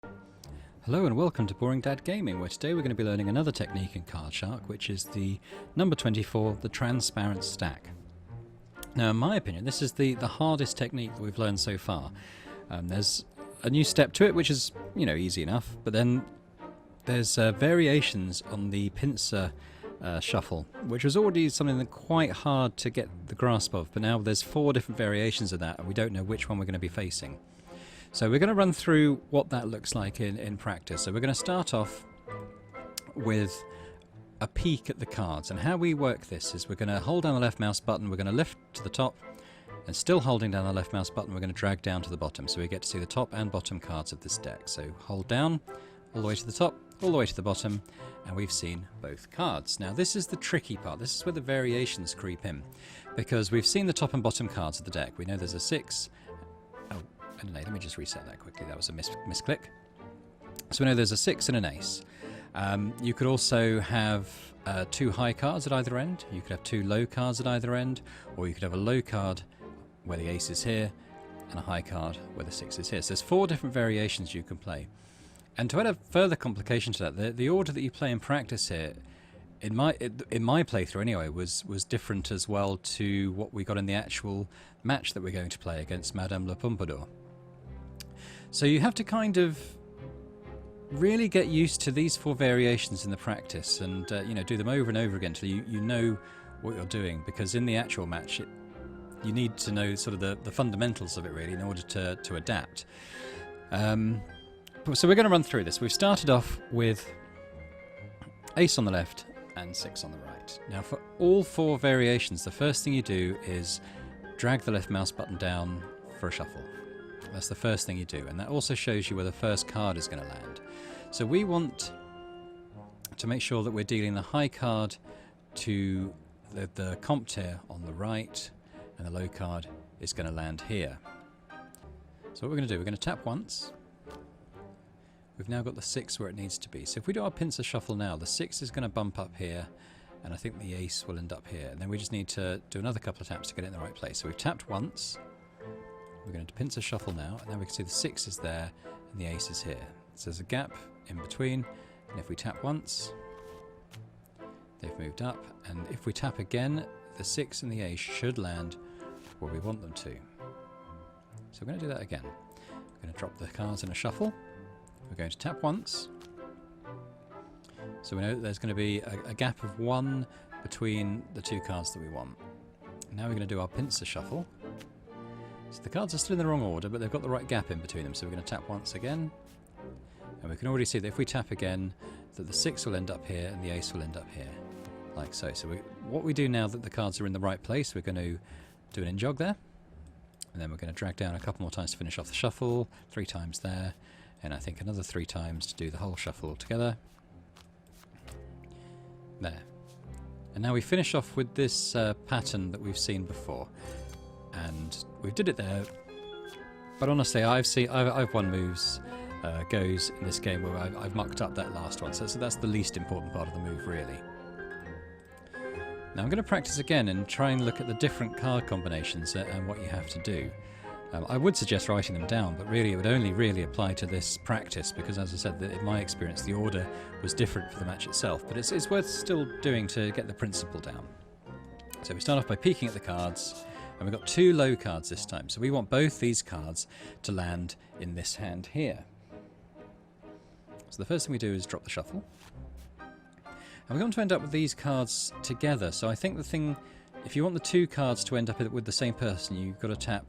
Hello and welcome to Boring Dad Gaming, where today we're going to be learning another technique in Card Shark, which is the number 24, the transparent stack. Now, in my opinion, this is the hardest technique that we've learned so far. There's a new step to it, which is, easy enough, but then there's variations on the pincer shuffle, which was already something that quite hard to get the grasp of, but now there's 4 different variations of that, and we don't know which one we're going to be facing. So we're going to run through what that looks like in practice. So we're going to start off with a peek at the cards. And how we work this is we're going to hold down the left mouse button, we're going to lift to the top, and still holding down the left mouse button, we're going to drag down to the bottom. So we get to see the top and bottom cards of this deck. So hold down, all the way to the top, all the way to the bottom, and we've seen both cards. Now this is the tricky part. This is where the variations creep in, because we've seen the top and bottom cards of the deck. We know there's a 6. Let me just reset that quickly. That was a misclick. So we know there's a 6 and an ace. You could also have 2 high cards at either end. You could have 2 low cards at either end, or you could have a low card where the ace is here and a high card where the 6 is here. So there's 4 different variations you can play. And to add a further complication to that, the order that you play in practice here, in my playthrough anyway, was different as well to what we got in the actual match that we're going to play against Madame de Pompadour. So you have to kind of really get used to these 4 variations in the practice and do them over and over again until you know what you're doing, because in the actual match you need to know sort of the fundamentals of it really in order to adapt. So we're going to run through this. We've started off with ace on the left and 6 on the right. Now for all 4 variations, the first thing you do is drag the left mouse button down for a shuffle. That's the first thing you do, and that also shows you where the first card is going to land. So we want to make sure that we're dealing the high card to the comp tier on the right, and the low card is going to land here. So what we're going to do, we're going to tap once. We've now got the 6 where it needs to be. So if we do our pincer shuffle now, the 6 is going to bump up here, and I think the ace will end up here. And then we just need to do another couple of taps to get it in the right place. So we've tapped once. We're going to pincer shuffle now, and then we can see the 6 is there and the ace is here. So there's a gap in between, and if we tap once, they've moved up, and if we tap again, the 6 and the ace should land where we want them to. So we're going to do that again. We're going to drop the cards in a shuffle. We're going to tap once. So we know that there's going to be a gap of 1 between the 2 cards that we want. Now we're going to do our pincer shuffle. So the cards are still in the wrong order, but they've got the right gap in between them. So we're going to tap once again. And we can already see that if we tap again, that the 6 will end up here and the ace will end up here, like so. So what we do now that the cards are in the right place, we're going to do an in-jog there. And then we're going to drag down a couple more times to finish off the shuffle, 3 times there. And I think another 3 times to do the whole shuffle all together. There. And now we finish off with this pattern that we've seen before. And we did it there, but honestly I've won moves goes in this game where I've mucked up that last one, so that's the least important part of the move really. Now I'm going to practice again and try and look at the different card combinations and what you have to do. I would suggest writing them down, but really it would only really apply to this practice, because as I said, in my experience the order was different for the match itself, but it's worth still doing to get the principle down. So we start off by peeking at the cards. And we've got 2 low cards this time, so we want both these cards to land in this hand here. So the first thing we do is drop the shuffle. And we want to end up with these cards together, so I think the thing, if you want the 2 cards to end up with the same person, you've got to tap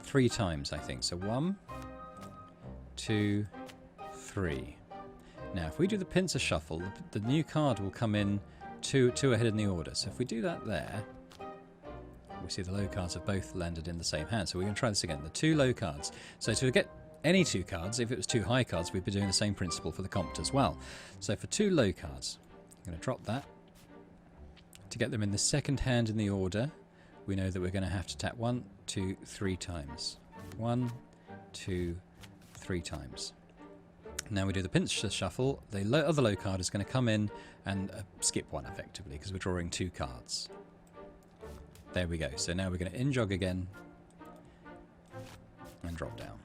3 times, I think. So 1, 2, 3. Now if we do the pincer shuffle, the new card will come in 2 ahead in the order. So if we do that there, we see the low cards have both landed in the same hand. So we're going to try this again. The 2 low cards. So to get any 2 cards, if it was 2 high cards, we'd be doing the same principle for the compt as well. So for 2 low cards, I'm going to drop that. To get them in the second hand in the order, we know that we're going to have to tap 1, 2, 3 times. 1, 2, 3 times. Now we do the pincer shuffle. The other low card is going to come in and skip 1 effectively, because we're drawing 2 cards. There we go. So now we're going to in-jog again and drop down.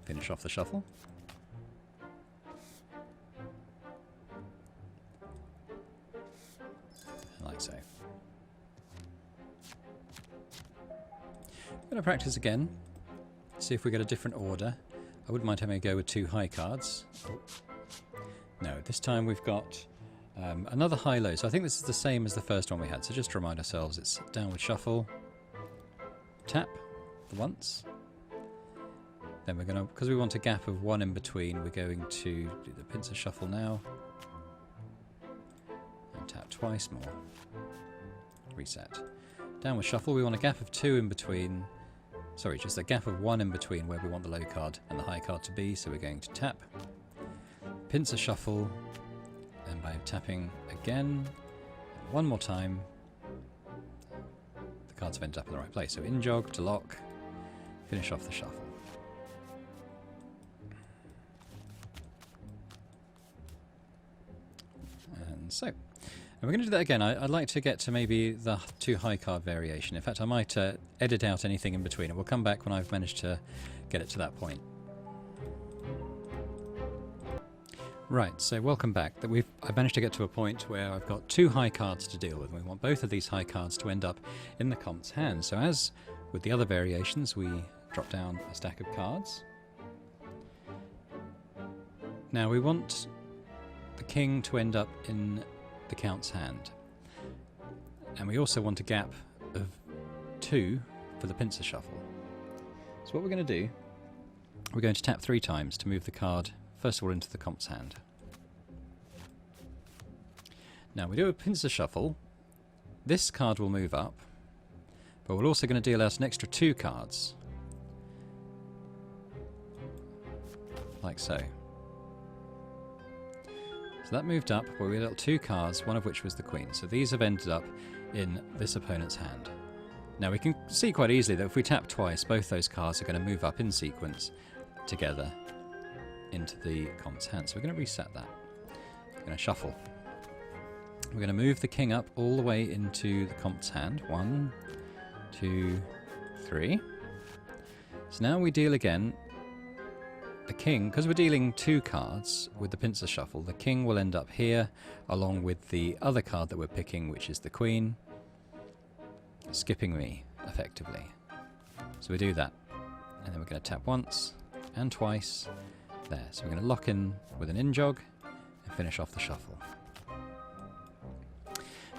Finish off the shuffle. Like so. I'm going to practice again. See if we get a different order. I wouldn't mind having a go with 2 high cards. Oh. No, this time we've got another high-low. So I think this is the same as the first one we had. So just to remind ourselves, it's downward shuffle, tap the once. Then we're going to, because we want a gap of 1 in between, we're going to do the pincer shuffle now. And tap twice more. Reset. Downward shuffle, we want a gap of 2 in between. Sorry, just a gap of 1 in between where we want the low card and the high card to be. So we're going to tap. Pincer shuffle. And by tapping again, one more time, the cards have ended up in the right place. So in jog to lock, finish off the shuffle. And so, and we're going to do that again. I'd like to get to maybe the 2 high card variation. In fact, I might edit out anything in between, and we'll come back when I've managed to get it to that point. Right, so welcome back. I've managed to get to a point where I've got 2 high cards to deal with. We want both of these high cards to end up in the Comte's hand. So as with the other variations, we drop down a stack of cards. Now we want the king to end up in the Count's hand. And we also want a gap of 2 for the pincer shuffle. So what we're going to do, we're going to tap 3 times to move the card first of all into the Comte's hand. Now we do a pincer shuffle. This card will move up, but we're also going to deal out an extra 2 cards. Like so. So that moved up, but we dealt 2 cards, one of which was the Queen. So these have ended up in this opponent's hand. Now we can see quite easily that if we tap twice, both those cards are going to move up in sequence together into the Comte's hand. So we're going to reset that. We're going to shuffle. We're going to move the king up all the way into the Comte's hand. 1, 2, 3. So now we deal again. The king, because we're dealing 2 cards with the pincer shuffle, the king will end up here along with the other card that we're picking, which is the Queen, skipping me effectively. So we do that, and then we're going to tap once and twice there. So we're going to lock in with an in jog and finish off the shuffle.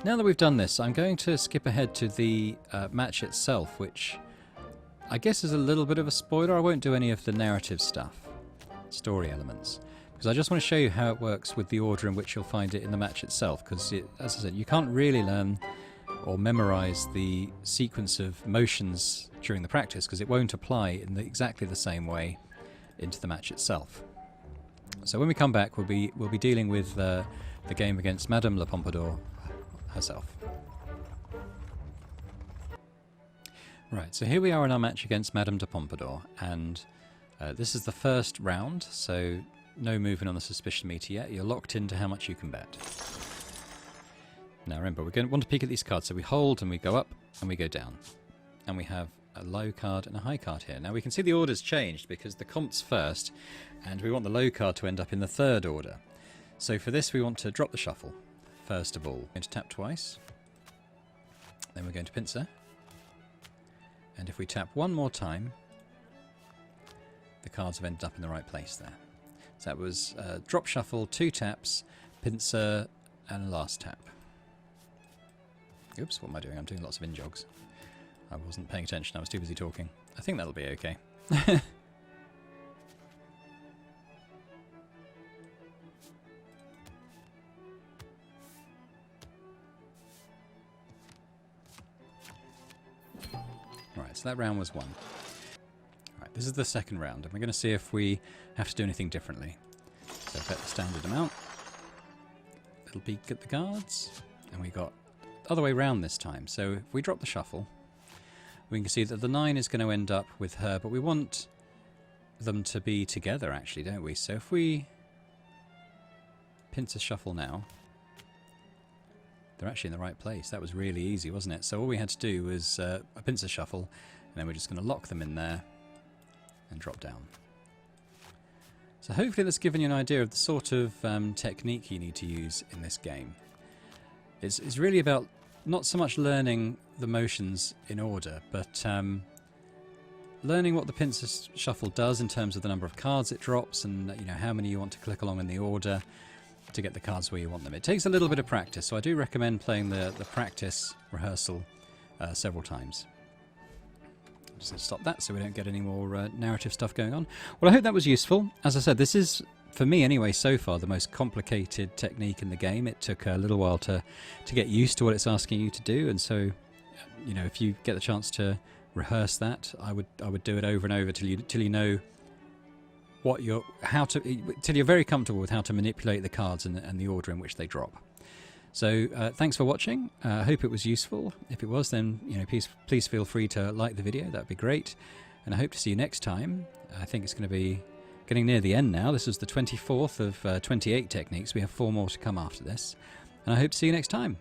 Now that we've done this, I'm going to skip ahead to the match itself, which I guess is a little bit of a spoiler. I won't do any of the narrative stuff, story elements, because I just want to show you how it works with the order in which you'll find it in the match itself, because as I said, you can't really learn or memorize the sequence of motions during the practice because it won't apply in exactly the same way into the match itself. So when we come back, we'll be dealing with the game against Madame de Pompadour herself. Right, so here we are in our match against Madame de Pompadour, and this is the first round, so no movement on the suspicion meter yet. You're locked into how much you can bet. Now remember, we're going to want to peek at these cards, so we hold and we go up and we go down. And we have a low card and a high card here. Now we can see the order's changed because the Comte's first, and we want the low card to end up in the 3rd order. So for this we want to drop the shuffle, first of all. We're going to tap twice, then we're going to pincer. And if we tap one more time, the cards have ended up in the right place there. So that was drop shuffle, 2 taps, pincer, and last tap. Oops, what am I doing? I'm doing lots of in-jogs. I wasn't paying attention, I was too busy talking. I think that'll be okay. Alright, so that round was 1. Alright, this is the 2nd round, and we're going to see if we have to do anything differently. So bet the standard amount. Little peek at the cards, and we got the other way round this time. So if we drop the shuffle, we can see that the 9 is going to end up with her, but we want them to be together actually, don't we? So if we pincer shuffle now, they're actually in the right place. That was really easy, wasn't it? So all we had to do was a pincer shuffle, and then we're just going to lock them in there and drop down. So hopefully that's given you an idea of the sort of technique you need to use in this game. It's really about not so much learning the motions in order, but learning what the pincer shuffle does in terms of the number of cards it drops, and how many you want to click along in the order to get the cards where you want them. It takes a little bit of practice, so I do recommend playing the practice rehearsal several times. Just stop that so we don't get any more narrative stuff going on. Well, I hope that was useful. As I said, this is, for me anyway, so far the most complicated technique in the game. It took a little while to get used to what it's asking you to do, and so if you get the chance to rehearse that, I would do it over and over till you know till you're very comfortable with how to manipulate the cards and the order in which they drop. So thanks for watching. I hope it was useful. If it was, then please feel free to like the video. That'd be great. And I hope to see you next time. I think it's going to be getting near the end now. This was the 24th of 28 techniques. We have 4 more to come after this. And I hope to see you next time.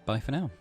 Bye for now.